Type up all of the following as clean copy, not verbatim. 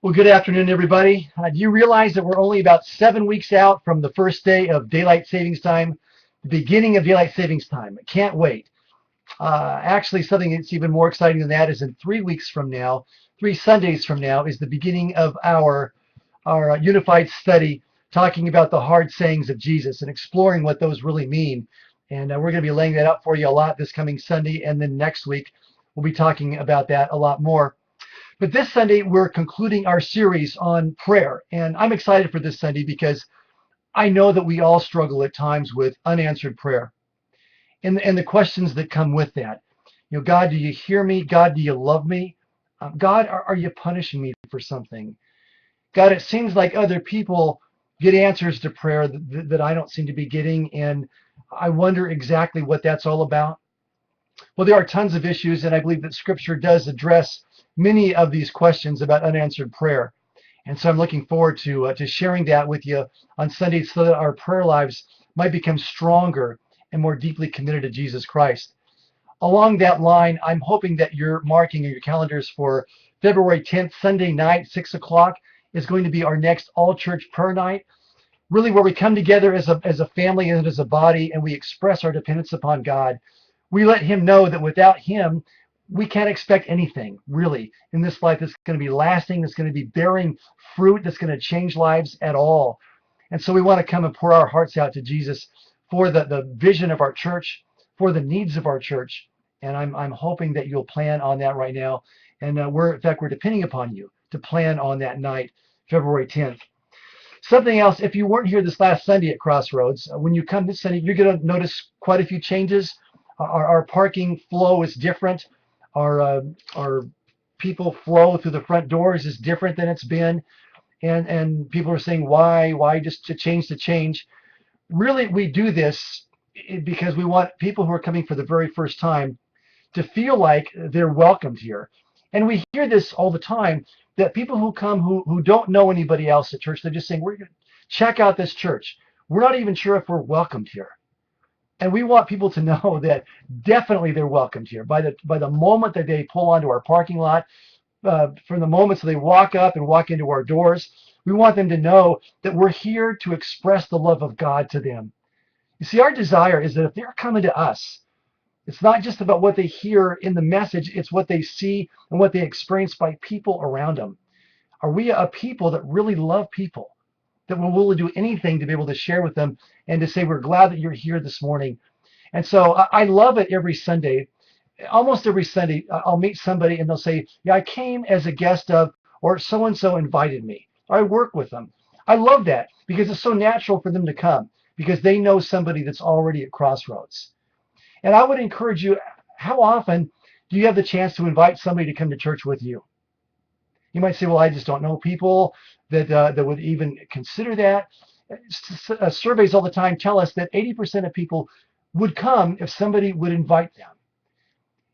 Well, good afternoon, everybody. Do you realize that we're only about 7 weeks out from the first day of daylight savings time, the beginning of daylight savings time? I can't wait. Actually, something that's even more exciting than that is in 3 weeks from now, 3 Sundays from now, is the beginning of our unified study talking about the hard sayings of Jesus and exploring what those really mean. And we're going to be laying that out for you a lot this coming Sunday, and then next week we'll be talking about that a lot more. But this Sunday, we're concluding our series on prayer. And I'm excited for this Sunday because I know that we all struggle at times with unanswered prayer and the questions that come with that. You know, God, do you hear me? God, do you love me? God, are you punishing me for something? God, it seems like other people get answers to prayer that I don't seem to be getting. And I wonder exactly what that's all about. Well, there are tons of issues, and I believe that Scripture does address many of these questions about unanswered prayer. And so I'm looking forward to sharing that with you on Sundays so that our prayer lives might become stronger and more deeply committed to Jesus Christ. Along that line, I'm hoping that you're marking your calendars for February 10th, Sunday night, 6 o'clock, is going to be our next all-church prayer night, really where we come together as a family and as a body, and we express our dependence upon God. We let him know that without him, we can't expect anything really in this life that's going to be lasting, that's going to be bearing fruit, that's going to change lives at all. And so we want to come and pour our hearts out to Jesus for the vision of our church, for the needs of our church. And I'm hoping that you'll plan on that right now. And in fact, we're depending upon you to plan on that night, February 10th. Something else, if you weren't here this last Sunday at Crossroads, when you come this Sunday, you're going to notice quite a few changes. Our parking flow is different. Our people flow through the front doors is different than it's been. And people are saying, why just to change? Really, we do this because we want people who are coming for the very first time to feel like they're welcomed here. And we hear this all the time, that people who come who don't know anybody else at church, they're just saying, we're going to check out this church. We're not even sure if we're welcomed here. And we want people to know that definitely they're welcomed here. By the moment that they pull onto our parking lot, from the moments they walk up and walk into our doors, we want them to know that we're here to express the love of God to them. You see, our desire is that if they're coming to us, it's not just about what they hear in the message, it's what they see and what they experience by people around them. Are we a people that really love people, that we're willing to do anything to be able to share with them and to say, we're glad that you're here this morning? And so I love it every Sunday. Almost every Sunday, I'll meet somebody and they'll say, yeah, I came as a guest of, or so-and-so invited me, or I work with them. I love that because it's so natural for them to come because they know somebody that's already at Crossroads. And I would encourage you, how often do you have the chance to invite somebody to come to church with you? You might say, well, I just don't know people that would even consider that. Surveys all the time tell us that 80% of people would come if somebody would invite them.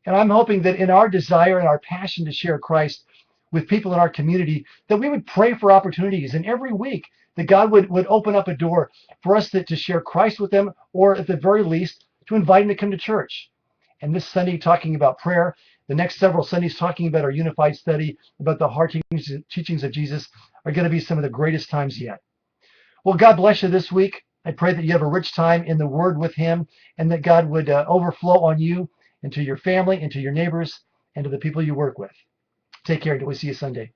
And I'm hoping that in our desire and our passion to share Christ with people in our community, that we would pray for opportunities. And every week that God would open up a door for us to share Christ with them, or at the very least, to invite them to come to church. And this Sunday, talking about prayer. The next several Sundays, talking about our unified study, about the heart teachings of Jesus, are going to be some of the greatest times yet. Well, God bless you this week. I pray that you have a rich time in the Word with Him, and that God would overflow on you and to your family and to your neighbors and to the people you work with. Take care until we see you Sunday.